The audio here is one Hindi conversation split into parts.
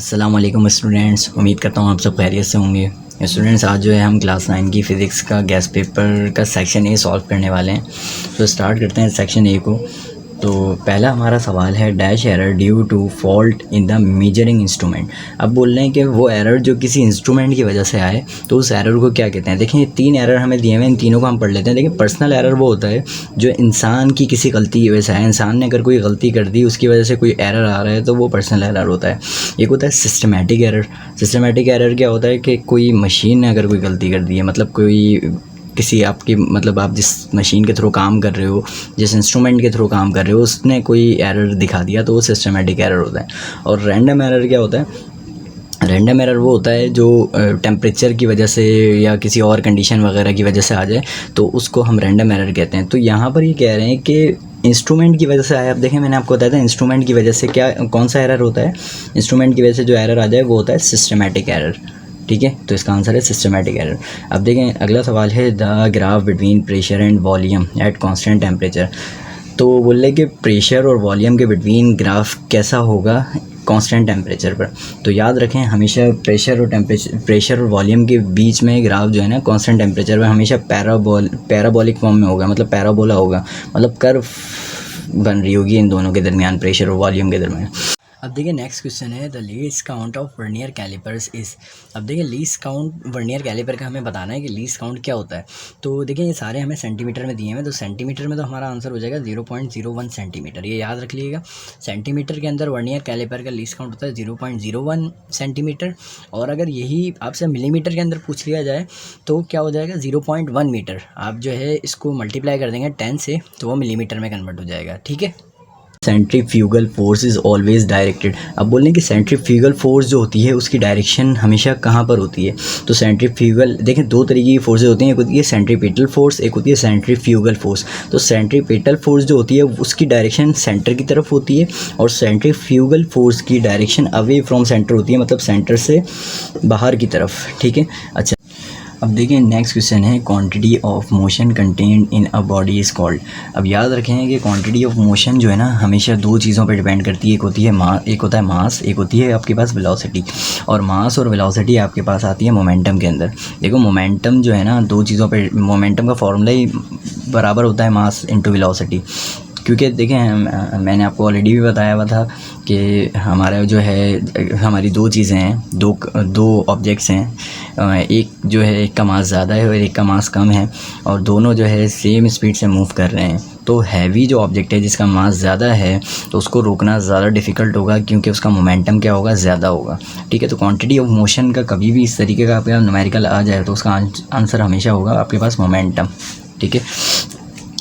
अस्सलाम वालेकुम स्टूडेंट्स, उम्मीद करता हूँ आप सब खैरियत से होंगे। स्टूडेंट्स, आज जो है हम क्लास 9 की फ़िज़िक्स का गैस पेपर का सेक्शन ए सॉल्व करने वाले हैं। तो स्टार्ट करते हैं सेक्शन ए को। तो पहला हमारा सवाल है dash error due to fault in the measuring instrument. अब बोल रहे हैं कि वो एरर जो किसी इंस्ट्रूमेंट की वजह से आए तो उस एरर को क्या कहते हैं। देखिए, 3 एरर हमें दिए हुए हैं, इन तीनों को हम पढ़ लेते हैं। देखिए, पर्सनल एरर वो होता है जो इंसान की किसी गलती की वजह से है। इंसान ने अगर कोई गलती कर दी, उसकी वजह से कोई एरर आ रहा है तो वो पर्सनल एरर होता है। एक होता है सिस्टमेटिक एरर। सिस्टमेटिक एरर क्या होता है कि कोई मशीन ने अगर कोई गलती कर दी है, मतलब कोई किसी आपकी मतलब आप जिस मशीन के थ्रू काम कर रहे हो, जिस इंस्ट्रूमेंट के थ्रू काम कर रहे हो, उसने कोई एरर दिखा दिया तो वो सिस्टमेटिक एरर होता है। और रैंडम एरर क्या होता है? रैंडम एरर वो होता है जो टेम्परेचर की वजह से या किसी और कंडीशन वगैरह की वजह से आ जाए तो उसको हम रैंडम एरर कहते हैं। तो यहाँ पर ये कह रहे हैं कि इंस्ट्रूमेंट की वजह से आया। अब देखें, मैंने आपको बताया था इंस्ट्रूमेंट की वजह से क्या कौन सा एरर होता है। इंस्ट्रूमेंट की वजह से जो एरर आ जाए वो होता है सिस्टमेटिक एरर। ठीक है, तो इसका आंसर है सिस्टमेटिक एरर। अब देखें, अगला सवाल है the graph between pressure and volume at constant temperature. तो बोल रहे कि प्रेशर और वॉल्यूम के बिटवीन ग्राफ कैसा होगा कांस्टेंट टेम्परेचर पर। तो याद रखें, हमेशा प्रेशर और वॉल्यूम के बीच में ग्राफ जो है ना कांस्टेंट टेम्परेचर पर हमेशा पैराबोलिक फॉर्म में होगा, मतलब पैराबोला होगा, मतलब कर्व बन रही होगी इन दोनों के दरमियान, प्रेशर और वॉल्यूम के दरमियान। अब देखिए, नेक्स्ट क्वेश्चन है the least count of vernier callipers is. अब देखिए, लीस्ट काउंट वर्नियर कैलिपर का हमें बताना है कि लीस्ट काउंट क्या होता है। तो देखिए, ये सारे हमें सेंटीमीटर में दिए हैं, तो सेंटीमीटर में तो हमारा आंसर हो जाएगा 0.01 सेंटीमीटर। ये याद रख लीजिएगा, सेंटीमीटर के अंदर वर्नियर कैलिपर का लीस्ट काउंट होता है 0.01 सेंटीमीटर। और अगर यही आपसे मिलीमीटर के अंदर पूछ लिया जाए तो क्या हो जाएगा 0.1 मीटर। आप जो है इसको मल्टीप्लाई कर देंगे 10 से तो वो मिलीमीटर में कन्वर्ट हो जाएगा। ठीक है। Centrifugal force is always directed. अब बोलें कि सेंट्रीफ्यूगल फोर्स जो होती है उसकी डायरेक्शन हमेशा कहाँ पर होती है। तो सेंट्रीफ्यूगल, देखें, दो तरीके की फोर्सेज होती हैं, एक होती है सेंट्रीपिटल फोर्स, एक होती है सेंट्रीफ्यूगल फोर्स। तो सेंट्रीपिटल फोर्स जो होती है उसकी डायरेक्शन सेंटर की तरफ होती है और सेंट्रीफ्यूगल फोर्स की डायरेक्शन अवे फ्रॉम सेंटर होती है, मतलब सेंटर से बाहर की तरफ। ठीक है, अच्छा। अब देखिए, नेक्स्ट क्वेश्चन है quantity of motion contained in a body is called. अब याद रखें कि क्वांटिटी ऑफ मोशन जो है ना हमेशा दो चीज़ों पर डिपेंड करती है। एक होती है एक होता है मास, एक होती है आपके पास वेलोसिटी। और मास और वेलोसिटी आपके पास आती है मोमेंटम के अंदर। देखो, मोमेंटम जो है ना दो चीज़ों पर, मोमेंटम का फॉर्मूला ही बराबर होता है मास इंटू वेलोसिटी। क्योंकि देखें, मैंने आपको ऑलरेडी भी बताया हुआ था कि हमारा जो है, हमारी दो चीज़ें हैं, दो ऑब्जेक्ट्स हैं। एक जो है, एक का मास ज़्यादा है और एक का मास कम है, और दोनों जो है सेम स्पीड से मूव कर रहे हैं। तो हैवी जो ऑब्जेक्ट है जिसका मास ज़्यादा है तो उसको रोकना ज़्यादा डिफ़िकल्ट होगा क्योंकि उसका मोमेंटम क्या होगा, ज़्यादा होगा। ठीक है, तो क्वांटिटी ऑफ मोशन का कभी भी इस तरीके का आपके न्यूमेरिकल आ जाए तो उसका आंसर हमेशा होगा आपके पास मोमेंटम। ठीक है,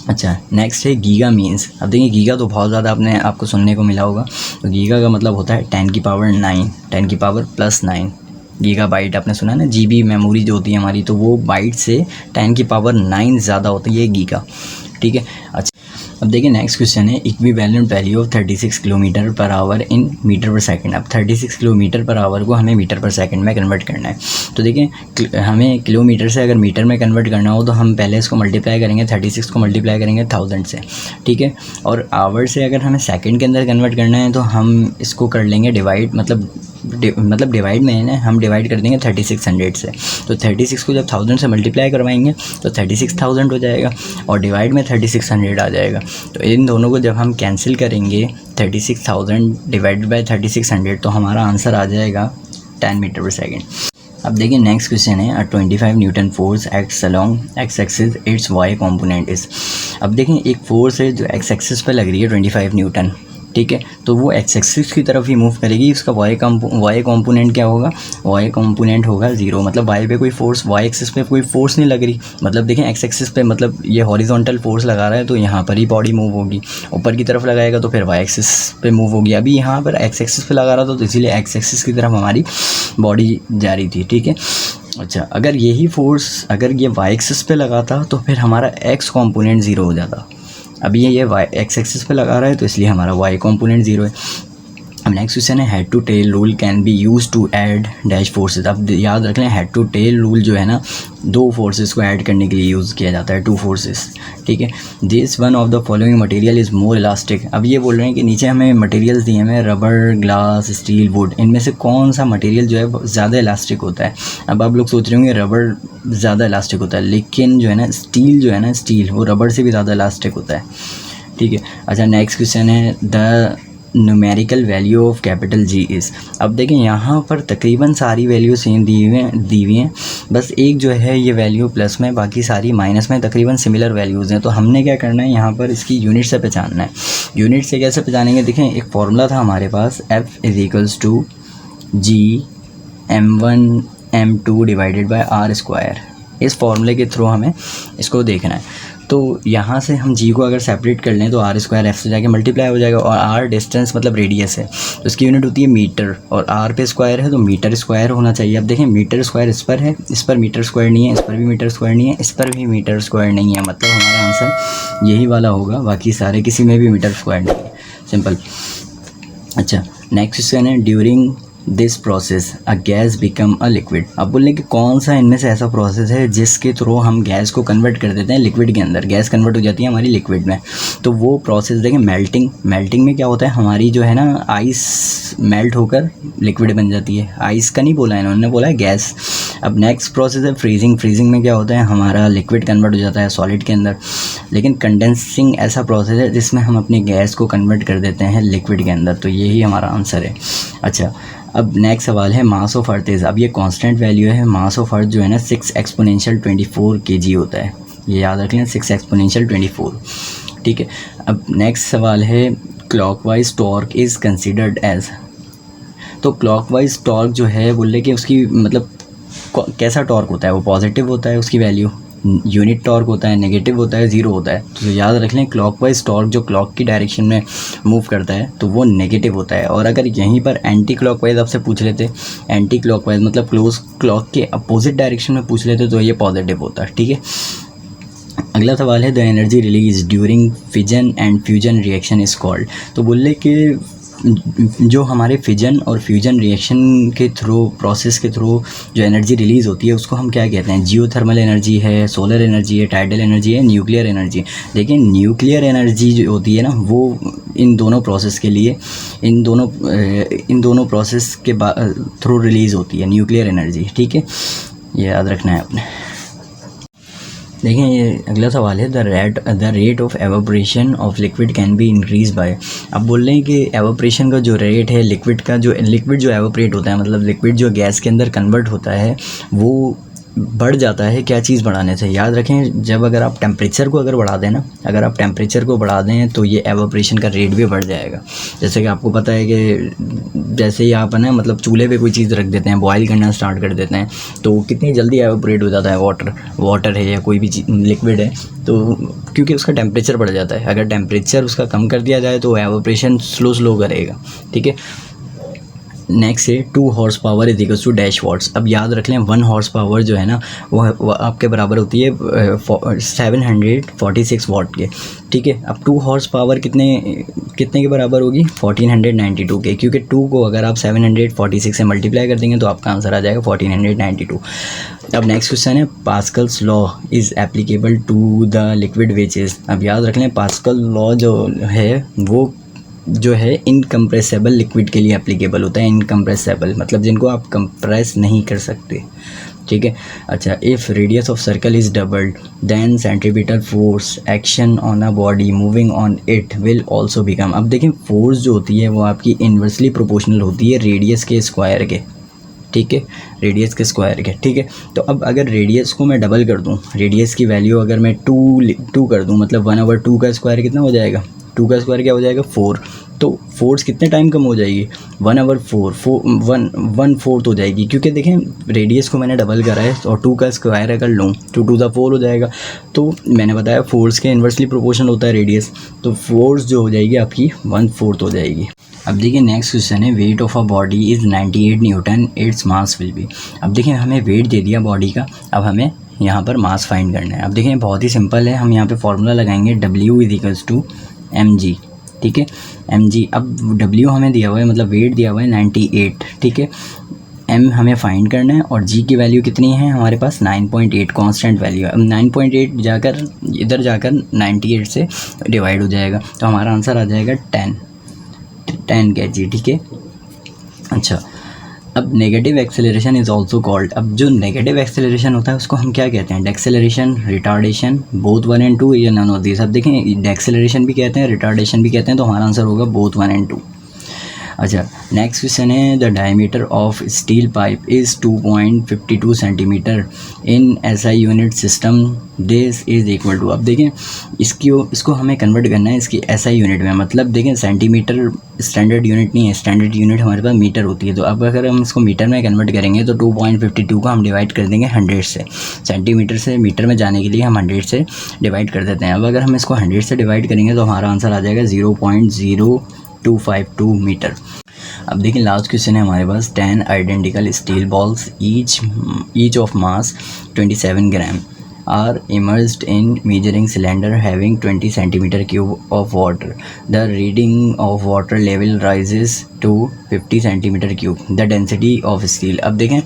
अच्छा। नेक्स्ट है गीगा मीन्स। अब देखिए, गीगा तो बहुत ज़्यादा आपको सुनने को मिला होगा। तो गीगा का मतलब होता है 10 की पावर 9, 10 की पावर प्लस 9। गीगा बाइट आपने सुना है ना, जीबी मेमोरी जो होती है हमारी, तो वो बाइट से 10 की पावर 9 ज़्यादा होती है गीगा। ठीक है, अच्छा। अब देखिए, नेक्स्ट क्वेश्चन है equivalent value of 36 kilometre per hour in metre per second. अब 36 किलोमीटर पर आवर को हमें मीटर पर सेकंड में कन्वर्ट करना है। तो देखिए, हमें किलोमीटर से अगर मीटर में कन्वर्ट करना हो तो हम पहले इसको मल्टीप्लाई करेंगे, 36 को मल्टीप्लाई करेंगे 1000 से। ठीक है, और आवर से अगर हमें सेकंड के अंदर कन्वर्ट करना है तो हम इसको कर लेंगे डिवाइड, मतलब डिवाइड में है ना, हम डिवाइड कर देंगे 3600 से। तो 36 को जब 1000 से मल्टीप्लाई करवाएंगे तो 36000 हो जाएगा और डिवाइड में 3600 आ जाएगा। तो इन दोनों को जब हम कैंसिल करेंगे 36000 डिवाइडेड बाय 3600 तो हमारा आंसर आ जाएगा 10 मीटर पर सेकेंड। अब देखिए, नेक्स्ट क्वेश्चन है 25 newton force acts along X axis, its Y component is. अब देखें, एक फोर्स है जो एक्स एक्सिस पे लग रही है 25 न्यूटन। ठीक है, तो वो एक्स एक्सिस की तरफ ही मूव करेगी। उसका वाई कॉम्पोनेंट क्या होगा? वाई कॉम्पोनेंट होगा 0। मतलब वाई पे कोई फोर्स, वाई एक्सिस पे कोई फोर्स नहीं लग रही। मतलब देखें, एक्स एक्सिस पे मतलब ये हॉरिजॉन्टल फोर्स लगा रहा है तो यहाँ पर ही बॉडी मूव होगी। ऊपर की तरफ लगाएगा तो फिर वाई एक्सिस पे मूव होगी। अभी यहाँ पर एक्स एक्सिस पे लगा रहा था तो इसीलिए एक्स एक्सिस की तरफ हमारी बॉडी जा रही थी। ठीक है, अच्छा। अगर यही फोर्स अगर ये वाई एक्सिस पे लगा था तो फिर हमारा एक्स कॉम्पोनेंट 0 हो जाता। अभी ये वाई एक्स एक्सिस पे लगा रहा है तो इसलिए हमारा वाई कॉम्पोनेंट 0 है। अब नेक्स्ट क्वेश्चन है head to tail rule can be use to add dash forces. अब याद रख लें हेड टू टेल रूल जो है ना, दो फोर्सेस को ऐड करने के लिए यूज़ किया जाता है, टू फोर्सेस, ठीक है। This one of the following material is more elastic. अब ये बोल रहे हैं कि नीचे हमें मटेरियल्स दिए हैं रबर, ग्लास, स्टील, वुड, इनमें से कौन सा मटेरियल जो है ज़्यादा इलास्टिक होता है। अब आप लोग सोच रहे होंगे रबर ज़्यादा इलास्टिक होता है, लेकिन जो है ना स्टील जो है ना, स्टील वो रबर से भी ज़्यादा इलास्टिक होता है, ठीक है। अच्छा नेक्स्ट क्वेश्चन है the numerical value of capital G is. अब देखें यहाँ पर तकरीबन सारी वैल्यू सेम दी हुई हैं, बस एक जो है ये वैल्यू प्लस में, बाकी सारी माइनस में, तकरीबन सिमिलर वैल्यूज़ हैं। तो हमने क्या करना है यहाँ पर इसकी यूनिट से पहचानना है। यूनिट से कैसे पहचानेंगे, देखें एक फार्मूला था हमारे पास F is to G m1 m2 divided by R square. इस फार्मूले के थ्रू हमें इसको देखना है। तो यहाँ से हम जी को अगर सेपरेट कर लें तो आर स्क्वायर एफ से जाके मल्टीप्लाई हो जाएगा, और आर डिस्टेंस मतलब रेडियस है तो इसकी यूनिट होती है मीटर, और आर पे स्क्वायर है तो मीटर स्क्वायर होना चाहिए। अब देखें मीटर स्क्वायर इस पर है, इस पर मीटर स्क्वायर नहीं है, इस पर भी मीटर स्क्वायर नहीं है, इस पर भी मीटर स्क्वायर नहीं है, मतलब हमारा आंसर यही वाला होगा, बाकी सारे किसी में भी मीटर स्क्वायर नहीं है, सिंपल। अच्छा नेक्स्ट क्वेश्चन है during this process a gas become a liquid. अब बोलने कि कौन सा इनमें से ऐसा प्रोसेस है जिसके थ्रू हम गैस को कन्वर्ट कर देते हैं लिक्विड के अंदर, गैस कन्वर्ट हो जाती है हमारी लिक्विड में। तो वो प्रोसेस देखें मेल्टिंग। मेल्टिंग में क्या होता है, हमारी जो है ना आइस मेल्ट होकर लिक्विड बन जाती है। आइस का नहीं बोला है इन्होंने, बोला है गैस। अब नेक्स्ट प्रोसेस है फ्रीजिंग। फ्रीजिंग में क्या होता है, हमारा लिक्विड कन्वर्ट हो जाता है सॉलिड के अंदर। लेकिन कंडेंसिंग ऐसा प्रोसेस है जिसमें हम अपनी गैस को कन्वर्ट कर देते हैं लिक्विड के अंदर। तो यही हमारा आंसर है। अच्छा अब नेक्स्ट सवाल है मास ऑफ अर्थ इज़। अब ये कांस्टेंट वैल्यू है, मास ऑफ अर्थ जो है ना 6 एक्सपोनेंशियल 24 kg होता है, ये याद रख लें 6 एक्सपोनेंशियल 24, ठीक है। अब नेक्स्ट सवाल है clockwise torque is considered as. तो क्लॉकवाइज टॉर्क जो है बोले कि उसकी मतलब कैसा टॉर्क होता है, वो पॉजिटिव होता है उसकी वैल्यू, यूनिट टॉर्क होता है, नेगेटिव होता है, ज़ीरो होता है। तो याद रख लें क्लॉकवाइज टॉर्क जो क्लॉक की डायरेक्शन में मूव करता है तो वो नेगेटिव होता है। और अगर यहीं पर एंटी क्लॉकवाइज आपसे पूछ लेते, एंटी क्लॉकवाइज मतलब क्लोज क्लॉक के अपोजिट डायरेक्शन में पूछ लेते तो ये पॉजिटिव होता है, ठीक है। अगला सवाल है the energy release during fission and fusion reaction is called. तो बोले कि जो हमारे फिजन और फ्यूजन रिएक्शन के थ्रू, प्रोसेस के थ्रू जो एनर्जी रिलीज़ होती है उसको हम क्या कहते हैं, जियोथर्मल एनर्जी है, सोलर एनर्जी है, टाइडल एनर्जी है, न्यूक्लियर एनर्जी। लेकिन न्यूक्लियर एनर्जी जो होती है ना वो इन दोनों प्रोसेस के लिए, इन दोनों प्रोसेस के थ्रू रिलीज़ होती है न्यूक्लियर एनर्जी, ठीक है, ये याद रखना है आपने। देखें ये अगला सवाल है the rate of evaporation of liquid can be increase by. अब बोल रहे हैं कि एवोपरेशन का जो रेट है लिक्विड का, जो लिक्विड जो एवोपरेट होता है मतलब लिक्विड जो गैस के अंदर कन्वर्ट होता है वो बढ़ जाता है क्या चीज़ बढ़ाने से। याद रखें जब अगर आप टेम्परेचर को अगर बढ़ा दें ना, अगर आप टेम्परेचर को बढ़ा दें तो ये एवोपरेशन का रेट भी बढ़ जाएगा। जैसे कि आपको पता है कि जैसे ही आप ना मतलब चूल्हे पे कोई चीज़ रख देते हैं, बॉयल करना स्टार्ट कर देते हैं तो कितनी जल्दी एवोपरेट हो जाता है वाटर है या कोई भी लिक्विड है, तो क्योंकि उसका टेम्परेचर बढ़ जाता है। अगर टेम्परेचर उसका कम कर दिया जाए तो एवोपरेशन स्लो करेगा, ठीक है। नेक्स्ट है 2 horse power is equals to dash watts. अब याद रख लें 1 हॉर्स पावर जो है ना वो आपके बराबर होती है 746 वाट के, ठीक है। अब 2 हॉर्स पावर कितने के बराबर होगी, 1492 के, क्योंकि 2 को अगर आप 746 से मल्टीप्लाई कर देंगे तो आपका आंसर आ जाएगा 1492। अब नेक्स्ट क्वेश्चन है Pascal's law is applicable to the liquid which is. अब याद रख लें पास्कल लॉ जो है वो जो है इनकम्प्रेसेबल लिक्विड के लिए एप्लीकेबल होता है। इनकम्प्रेसेबल मतलब जिनको आप कंप्रेस नहीं कर सकते, ठीक है। अच्छा if radius of circle is doubled then centripetal force action on a body moving on it will also become. अब देखें फोर्स जो होती है वो आपकी इन्वर्सली प्रोपोर्शनल होती है रेडियस के स्क्वायर के, ठीक है, रेडियस के स्क्वायर के, ठीक है। तो अब अगर रेडियस को मैं डबल कर दूं, रेडियस की वैल्यू अगर मैं 2 कर दूं मतलब 1/2 का स्क्वायर कितना हो जाएगा, 2 का स्क्वायर क्या हो जाएगा 4। तो फोर्स कितने टाइम कम हो जाएगी 1/4 हो जाएगी, क्योंकि देखें रेडियस को मैंने डबल करा है और 2 का स्क्वायर अगर लूँ तो 2 × 4 हो जाएगा। तो मैंने बताया फोर्स के इन्वर्सली प्रोपोर्शनल होता है रेडियस, तो फोर्स जो हो जाएगी आपकी 1/4 हो जाएगी। अब देखिए नेक्स्ट क्वेश्चन है weight of a body is 98 Newton its mass will be. अब देखिए हमें वेट दे दिया बॉडी का, अब हमें यहाँ पर मास फाइंड करना है। अब देखिए बहुत ही सिंपल है, हम यहाँ पे फॉर्मूला लगाएंगे W = mg, ठीक है, mg। अब w हमें दिया हुआ है, मतलब वेट दिया हुआ है 98, ठीक है। m हमें फाइंड करना है और g की वैल्यू कितनी है हमारे पास 9.8 कांस्टेंट वैल्यू है। अब 9.8 जाकर इधर जाकर 98 से डिवाइड हो जाएगा, तो हमारा आंसर आ जाएगा 10 kg, ठीक है। अच्छा, अब negative acceleration is also called, अब जो नेगेटिव एक्सेलरेशन होता है उसको हम क्या कहते हैं, डेक्सेलरेशन, रिटार्डेशन, बोथ 1 and 2 या नन ऑफ दिस। अब देखें, डेक्सेलरेशन भी कहते हैं, रिटार्डेशन भी कहते हैं, तो हमारा आंसर होगा बोथ 1 and 2। अच्छा, नेक्स्ट क्वेश्चन है, the diameter of steel pipe is 2.52 centimetre in SI unit system, this is equal to. अब देखें, इसको हमें कन्वर्ट करना है इसकी SI यूनिट में, मतलब देखें सेंटीमीटर स्टैंडर्ड यूनिट नहीं है, स्टैंडर्ड यूनिट हमारे पास मीटर होती है। तो अब अगर हम इसको मीटर में कन्वर्ट करेंगे तो 2.52 को हम डिवाइड कर देंगे 100 से, सेंटीमीटर से मीटर में जाने के लिए हम 100 से डिवाइड कर देते हैं। अब अगर हम इसको 100 से डिवाइड करेंगे तो हमारा आंसर आ जाएगा 0.0252 मीटर। अब देखिए, लास्ट क्वेश्चन है हमारे पास, 10 identical steel balls each of mass 27 gram are immersed in measuring cylinder having 20 centimeter cube of water. The reading of water level rises to 50 centimeter cube. The density of steel. अब देखें,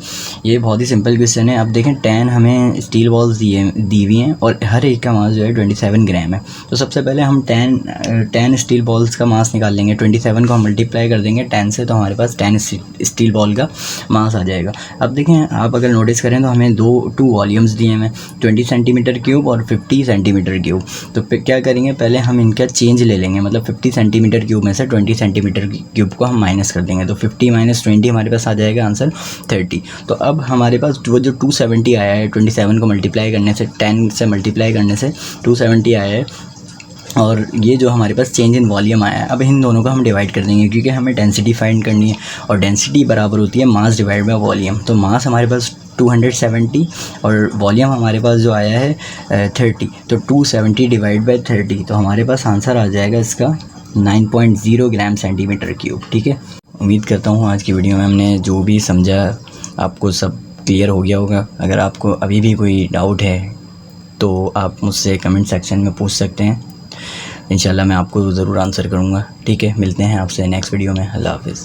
ये बहुत ही सिंपल क्वेश्चन है। अब देखें, 10 हमें स्टील बॉल्स दी हुई हैं और हर एक का मास जो है 27 ग्राम है। तो सबसे पहले हम 10 स्टील बॉल्स का मास निकाल लेंगे, 27 को हम मल्टीप्लाई कर देंगे 10 से, तो हमारे पास 10 स्टील बॉल का मास आ जाएगा। अब देखें, आप अगर नोटिस करें तो हमें टू वॉल्यूम्स दिए हैं, 20 सेंटीमीटर क्यूब और 50 सेंटीमीटर क्यूब। तो क्या करेंगे, पहले हम इनका चेंज ले लेंगे, मतलब 50 सेंटीमीटर क्यूब में से 20 सेंटीमीटर क्यूब को हम माइनस कर देंगे, तो 50 - 20 हमारे पास आ जाएगा आंसर 30। तो अब हमारे पास वो जो 270 आया है, 27 को मल्टीप्लाई करने से, 10 से मल्टीप्लाई करने से 270 आया है, और ये जो हमारे पास चेंज इन वॉल्यूम आया है, अब इन दोनों को हम डिवाइड कर देंगे, क्योंकि हमें डेंसिटी फाइंड करनी है और डेंसिटी बराबर होती है मास डिवाइड बाय वॉल्यूम। तो मास हमारे पास 270 और वॉल्यूम हमारे पास जो आया है 30, तो 270 डिवाइड बाय 30, तो हमारे पास आंसर आ जाएगा इसका 9.0 ग्राम सेंटीमीटर क्यूब, ठीक है। उम्मीद करता हूँ आज की वीडियो में हमने जो भी समझा आपको सब क्लियर हो गया होगा। अगर आपको अभी भी कोई डाउट है तो आप मुझसे कमेंट सेक्शन में पूछ सकते हैं, इंशाल्लाह मैं आपको ज़रूर आंसर करूँगा, ठीक है। मिलते हैं आपसे नेक्स्ट वीडियो में। अल्लाह हाफ़िज़।